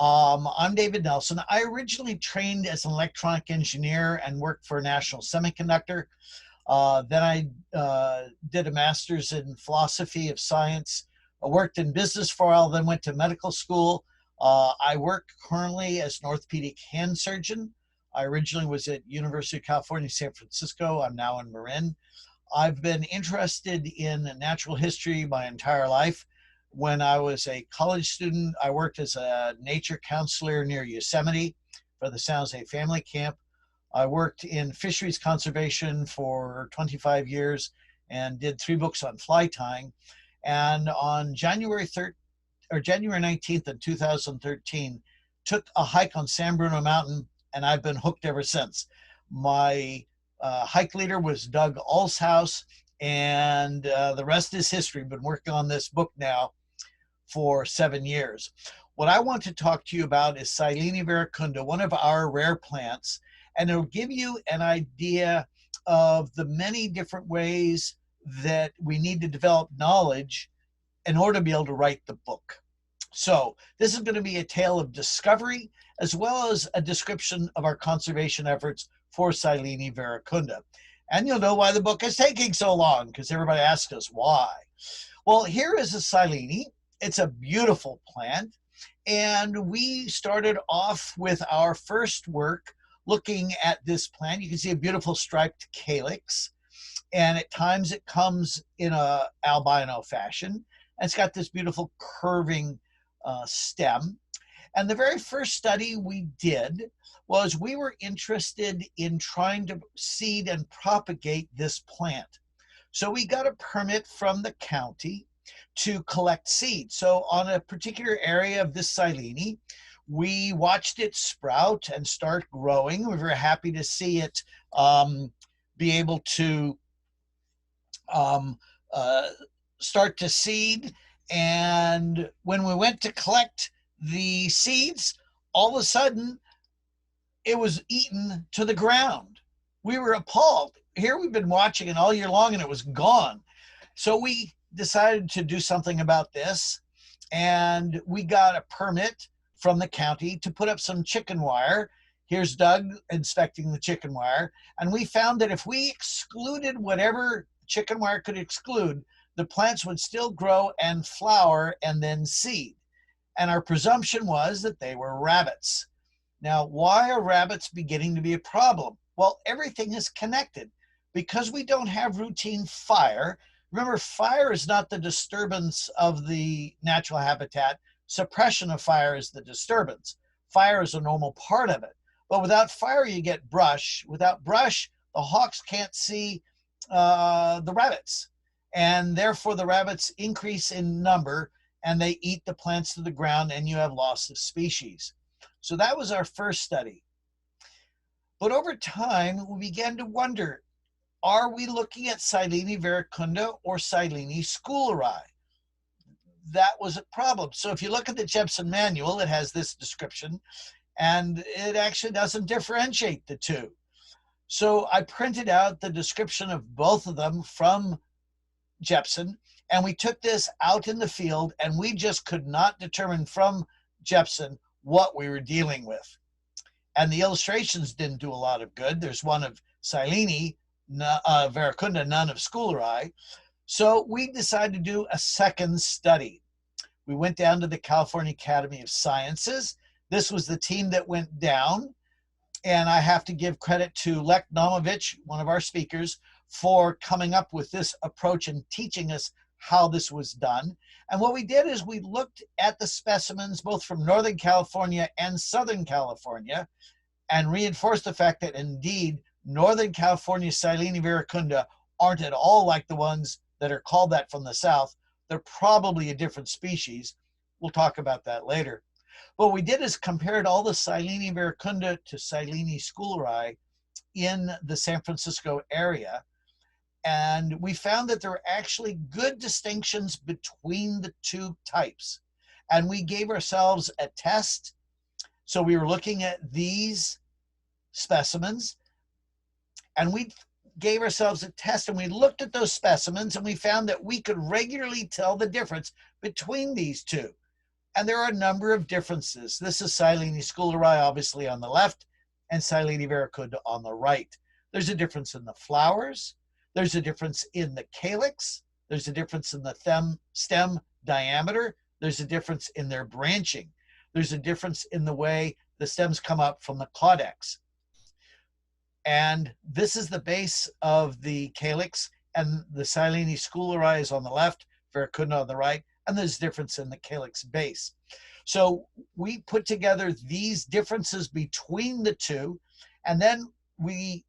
I'm David Nelson. I originally trained as an electronic engineer and worked for National Semiconductor. Then I did a master's in philosophy of science. I worked in business for a while, then went to medical school. I work currently as an orthopedic hand surgeon. I originally was at University of California, San Francisco. I'm now in Marin. I've been interested in natural history my entire life. When I was a college student, I worked as a nature counselor near Yosemite for the San Jose Family Camp. I worked in fisheries conservation for 25 years and did 3 books on fly tying. And on January 19th of 2013, took a hike on San Bruno Mountain, and I've been hooked ever since. My hike leader was Doug Alshouse, and the rest is history. Been working on this book now for 7 years. What I want to talk to you about is Silene verecunda, one of our rare plants, and it'll give you an idea of the many different ways that we need to develop knowledge in order to be able to write the book. So this is going to be a tale of discovery as well as a description of our conservation efforts for Silene verecunda. And you'll know why the book is taking so long, because everybody asks us why. Well, here is a Silene. It's a beautiful plant. And we started off with our first work looking at this plant. You can see a beautiful striped calyx. And at times it comes in a albino fashion. And it's got this beautiful curving stem. And the very first study we did was we were interested in trying to seed and propagate this plant. So we got a permit from the county to collect seeds. So on a particular area of this Silene, we watched it sprout and start growing. We were very happy to see it be able to start to seed. And when we went to collect the seeds, all of a sudden it was eaten to the ground. We were appalled. Here we've been watching it all year long and it was gone. So we decided to do something about this, and we got a permit from the county to put up some chicken wire. Here's Doug inspecting the chicken wire, and we found that if we excluded whatever chicken wire could exclude, the plants would still grow and flower and then seed. And our presumption was that they were rabbits. Now, why are rabbits beginning to be a problem? Well, everything is connected. Because we don't have routine fire. Remember, fire is not the disturbance of the natural habitat. Suppression of fire is the disturbance. Fire is a normal part of it. But without fire, you get brush. Without brush, the hawks can't see the rabbits. And therefore, the rabbits increase in number and they eat the plants to the ground, and you have loss of species. So that was our first study. But over time, we began to wonder, are we looking at Silene verecunda or Silene schooleri? That was a problem. So if you look at the Jepson manual, it has this description, and it actually doesn't differentiate the two. So I printed out the description of both of them from Jepson, and we took this out in the field, and we just could not determine from Jepson what we were dealing with. And the illustrations didn't do a lot of good. There's one of Silene verecunda, none of schooleri. So we decided to do a second study. We went down to the California Academy of Sciences. This was the team that went down. And I have to give credit to Lech Nomovich, one of our speakers, for coming up with this approach and teaching us how this was done. And what we did is we looked at the specimens both from Northern California and Southern California and reinforced the fact that indeed Northern California Silene verecunda aren't at all like the ones that are called that from the South. They're probably a different species. We'll talk about that later. What we did is compared all the Silene verecunda to Silene schooleri in the San Francisco area. And we found that there are actually good distinctions between the two types. And we gave ourselves a test. So we were looking at these specimens, and we gave ourselves a test, and we looked at those specimens, and we found that we could regularly tell the difference between these two. And there are a number of differences. This is Silene schooleri, obviously, on the left, and Silene verecunda on the right. There's a difference in the flowers. There's a difference in the calyx. There's a difference in the stem diameter. There's a difference in their branching. There's a difference in the way the stems come up from the caudex. And this is the base of the calyx, and the Silene schooleri is on the left, verecunda on the right, and there's a difference in the calyx base. So we put together these differences between the two, and then we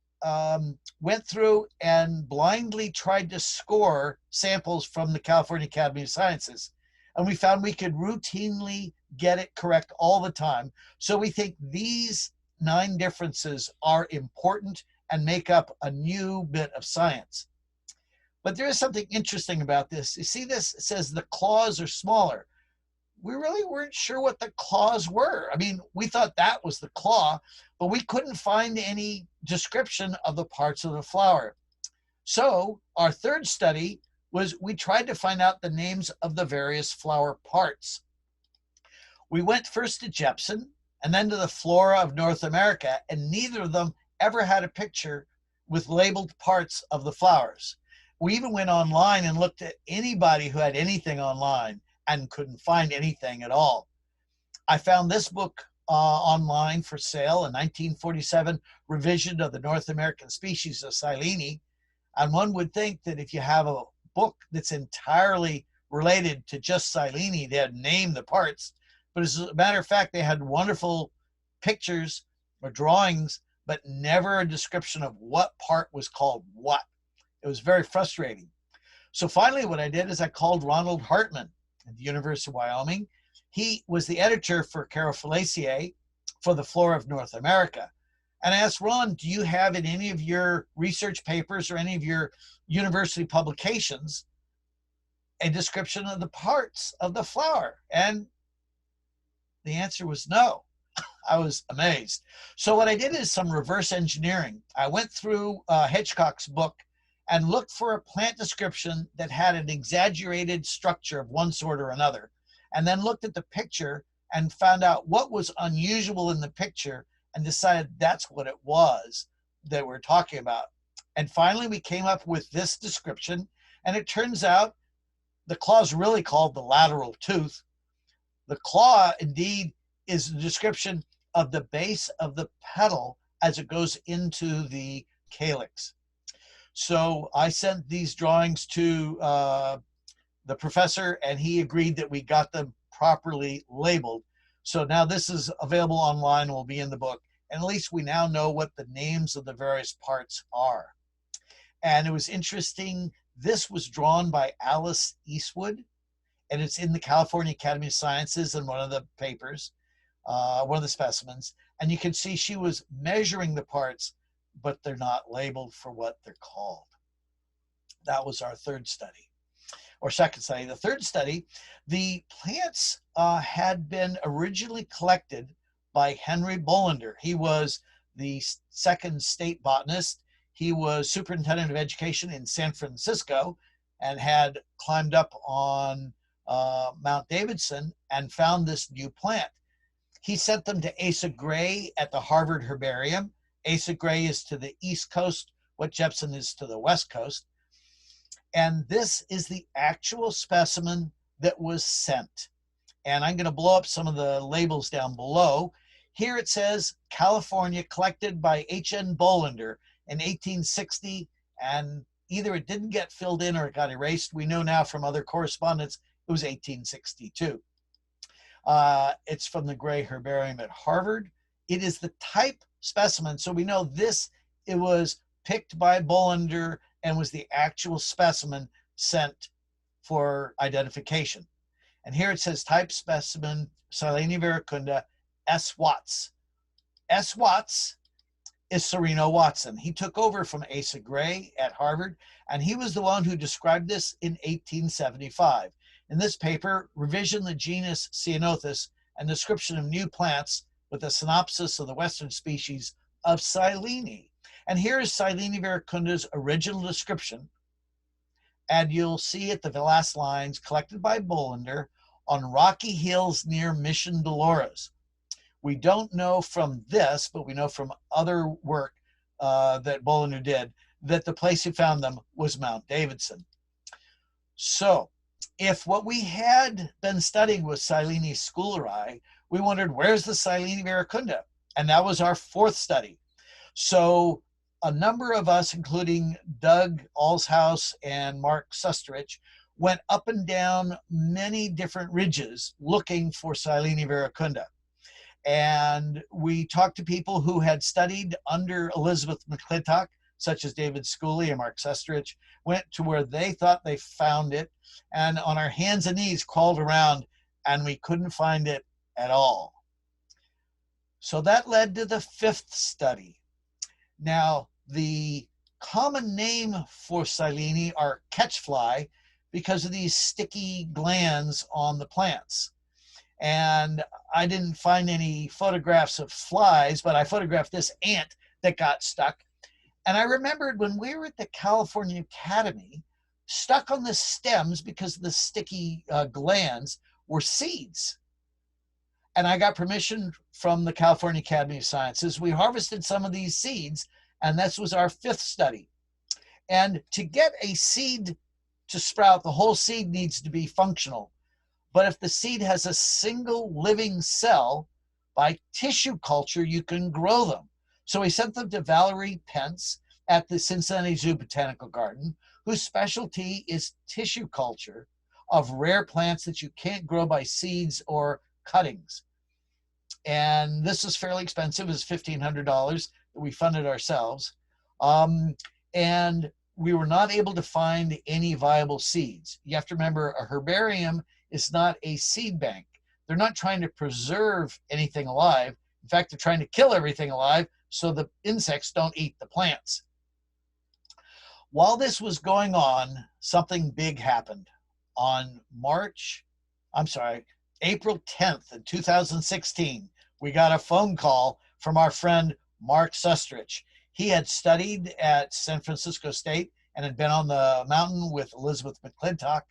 went through and blindly tried to score samples from the California Academy of Sciences. And we found we could routinely get it correct all the time. So we think these 9 differences are important and make up a new bit of science. But there is something interesting about this. You see this? It says the claws are smaller. We really weren't sure what the claws were. I mean, we thought that was the claw, but we couldn't find any description of the parts of the flower. So our third study was we tried to find out the names of the various flower parts. We went first to Jepson and then to the flora of North America, and neither of them ever had a picture with labeled parts of the flowers. We even went online and looked at anybody who had anything online and couldn't find anything at all. I found this book online for sale, a 1947 revision of the North American species of Silene. And one would think that if you have a book that's entirely related to just Silene, they'd name the parts. But as a matter of fact, they had wonderful pictures or drawings, but never a description of what part was called what. It was very frustrating. So finally, what I did is I called Ronald Hartman at the University of Wyoming. He was the editor for Carophyllaceae for the Flora of North America. And I asked Ron, do you have in any of your research papers or any of your university publications a description of the parts of the flower? And the answer was no. I was amazed. So what I did is some reverse engineering. I went through Hitchcock's book and looked for a plant description that had an exaggerated structure of one sort or another, and then looked at the picture and found out what was unusual in the picture and decided that's what it was that we're talking about. And finally, we came up with this description, and it turns out the claw is really called the lateral tooth. The claw, indeed, is the description of the base of the petal as it goes into the calyx. So I sent these drawings to the professor, and he agreed that we got them properly labeled. So now this is available online, will be in the book, and at least we now know what the names of the various parts are. And it was interesting, this was drawn by Alice Eastwood, and it's in the California Academy of Sciences in one of the papers, one of the specimens, and you can see she was measuring the parts, but they're not labeled for what they're called. That was our third study, or second study. The third study, the plants had been originally collected by Henry Bolander. He was the second state botanist. He was superintendent of education in San Francisco and had climbed up on Mount Davidson and found this new plant. He sent them to Asa Gray at the Harvard Herbarium. Asa Gray is to the East Coast, what Jepson is to the West Coast. And this is the actual specimen that was sent. And I'm going to blow up some of the labels down below. Here it says, California, collected by H.N. Bolander in 1860, and either it didn't get filled in or it got erased. We know now from other correspondence it was 1862. It's from the Gray Herbarium at Harvard. It is the type specimen, so we know this, it was picked by Bolander and was the actual specimen sent for identification. And here it says type specimen, Silene verecunda, S. Watts. S. Watts is Sereno Watson. He took over from Asa Gray at Harvard, and he was the one who described this in 1875. In this paper, Revision the Genus Ceanothus and Description of New Plants with a Synopsis of the Western Species of Silene. And here is Silene verecunda's original description. And you'll see at the last lines, collected by Bolander, on rocky hills near Mission Dolores. We don't know from this, but we know from other work that Bolinder did, that the place he found them was Mount Davidson. So if what we had been studying was Silene schooleri, we wondered, where's the Silene verecunda? And that was our fourth study. So a number of us, including Doug Alshouse and Mark Susterich, went up and down many different ridges looking for Silene verecunda. And we talked to people who had studied under Elizabeth McClintock, such as David Schooley and Mark Susterich, went to where they thought they found it, and on our hands and knees crawled around, and we couldn't find it at all. So that led to the fifth study. Now, the common name for Silene are catchfly because of these sticky glands on the plants. And I didn't find any photographs of flies, but I photographed this ant that got stuck. And I remembered when we were at the California Academy, stuck on the stems because of the sticky glands were seeds. And I got permission from the California Academy of Sciences. We harvested some of these seeds, and this was our fifth study. And to get a seed to sprout, the whole seed needs to be functional. But if the seed has a single living cell, by tissue culture, you can grow them. So we sent them to Valerie Pence at the Cincinnati Zoo Botanical Garden, whose specialty is tissue culture of rare plants that you can't grow by seeds or cuttings. And this was fairly expensive. It was $1,500 that we funded ourselves. And we were not able to find any viable seeds. You have to remember, a herbarium is not a seed bank. They're not trying to preserve anything alive. In fact, they're trying to kill everything alive so the insects don't eat the plants. While this was going on, something big happened. On April 10th in 2016, we got a phone call from our friend Mark Susterich. He had studied at San Francisco State and had been on the mountain with Elizabeth McClintock.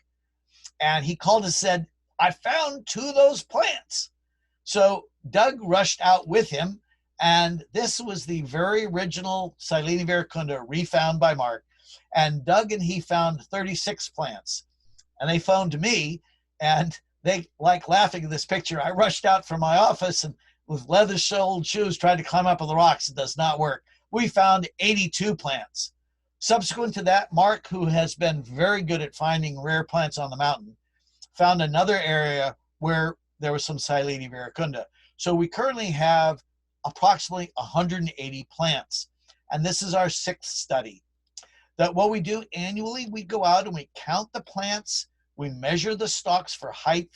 And he called and said, I found two of those plants. So Doug rushed out with him, and this was the very original Silene verecunda refound by Mark. And Doug and he found 36 plants. And they phoned me, and they like laughing at this picture. I rushed out from my office and with leather-soled shoes tried to climb up on the rocks. It does not work. We found 82 plants. Subsequent to that, Mark, who has been very good at finding rare plants on the mountain, found another area where there was some Silene verecunda. So we currently have approximately 180 plants. And this is our sixth study. That what we do annually, we go out and we count the plants, we measure the stalks for height,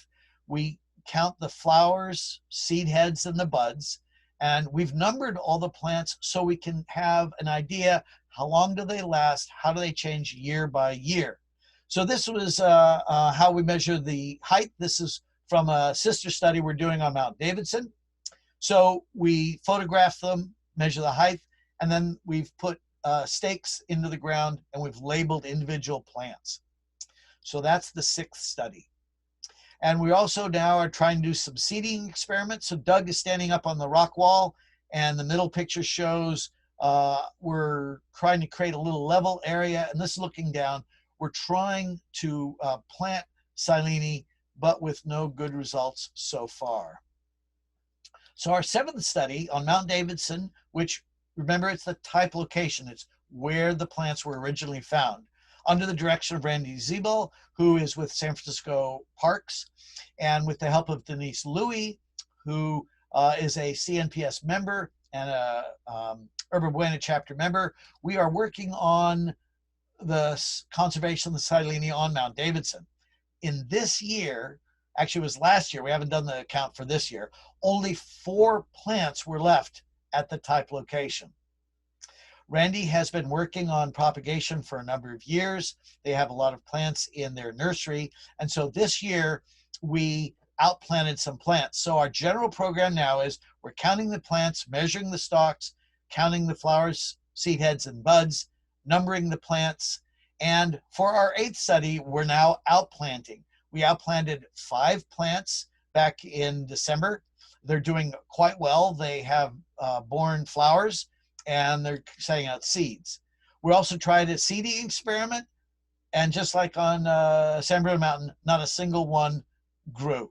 we count the flowers, seed heads, and the buds, and we've numbered all the plants so we can have an idea how long do they last, how do they change year by year. So this was how we measure the height. This is from a sister study we're doing on Mount Davidson. So we photograph them, measure the height, and then we've put stakes into the ground and we've labeled individual plants. So that's the sixth study. And we also now are trying to do some seeding experiments. So Doug is standing up on the rock wall, and the middle picture shows we're trying to create a little level area, and this is looking down. We're trying to plant Silene, but with no good results so far. So our seventh study on Mount Davidson, which, remember, it's the type location. It's where the plants were originally found. Under the direction of Randy Ziebel, who is with San Francisco Parks, and with the help of Denise Louie, who is a CNPS member and a Urban Buena chapter member, we are working on the conservation of the Silene on Mount Davidson. In this year, actually it was last year, we haven't done the count for this year, only 4 plants were left at the type location. Randy has been working on propagation for a number of years. They have a lot of plants in their nursery. And so this year we outplanted some plants. So our general program now is we're counting the plants, measuring the stalks, counting the flowers, seed heads, and buds, numbering the plants. And for our 8th study, we're now outplanting. We outplanted 5 plants back in December. They're doing quite well. They have borne flowers and they're setting out seeds. We also tried a seeding experiment, and just like on San Bruno Mountain, not a single one grew.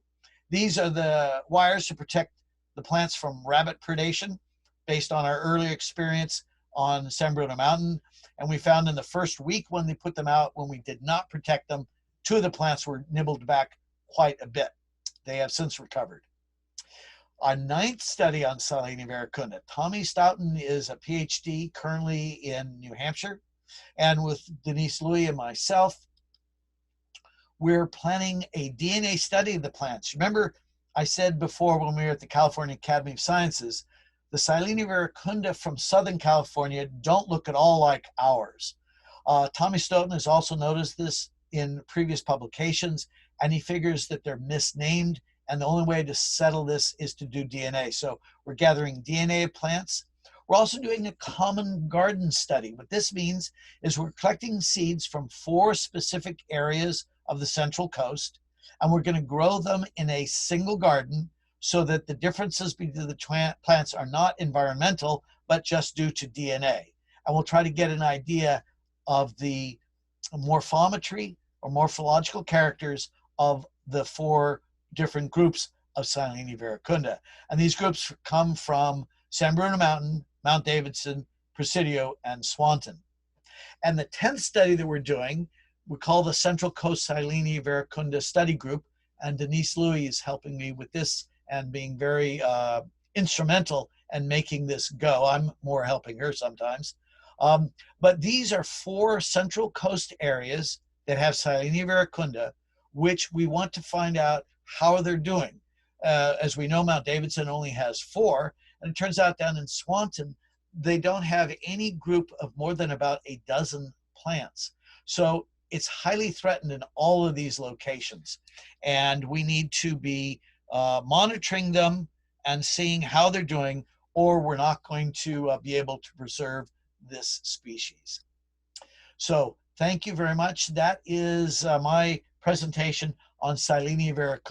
These are the wires to protect the plants from rabbit predation based on our earlier experience on San Bruno Mountain. And we found in the first week when they put them out, when we did not protect them, 2 of the plants were nibbled back quite a bit. They have since recovered. Our 9th study on Silene verecunda. Tommy Stoughton is a PhD currently in New Hampshire. And with Denise Louie and myself, we're planning a DNA study of the plants. Remember, I said before when we were at the California Academy of Sciences, the Silene verecunda from Southern California don't look at all like ours. Tommy Stoughton has also noticed this in previous publications, and he figures that they're misnamed, and the only way to settle this is to do DNA. So we're gathering DNA of plants. We're also doing a common garden study. What this means is we're collecting seeds from 4 specific areas of the Central Coast, and we're going to grow them in a single garden so that the differences between the plants are not environmental, but just due to DNA. And we'll try to get an idea of the morphometry or morphological characters of the 4 different groups of Silene verecunda. And these groups come from San Bruno Mountain, Mount Davidson, Presidio, and Swanton. And the 10th study that we're doing, we call the Central Coast Silene verecunda Study Group, and Denise Louie is helping me with this and being very instrumental in making this go. I'm more helping her sometimes. But these are 4 Central Coast areas that have Silene verecunda, which we want to find out how they're doing. As we know, Mount Davidson only has 4, and it turns out down in Swanton, they don't have any group of more than about a dozen plants. So it's highly threatened in all of these locations. And we need to be monitoring them and seeing how they're doing, or we're not going to be able to preserve this species. So thank you very much. That is my presentation on Silene verecunda.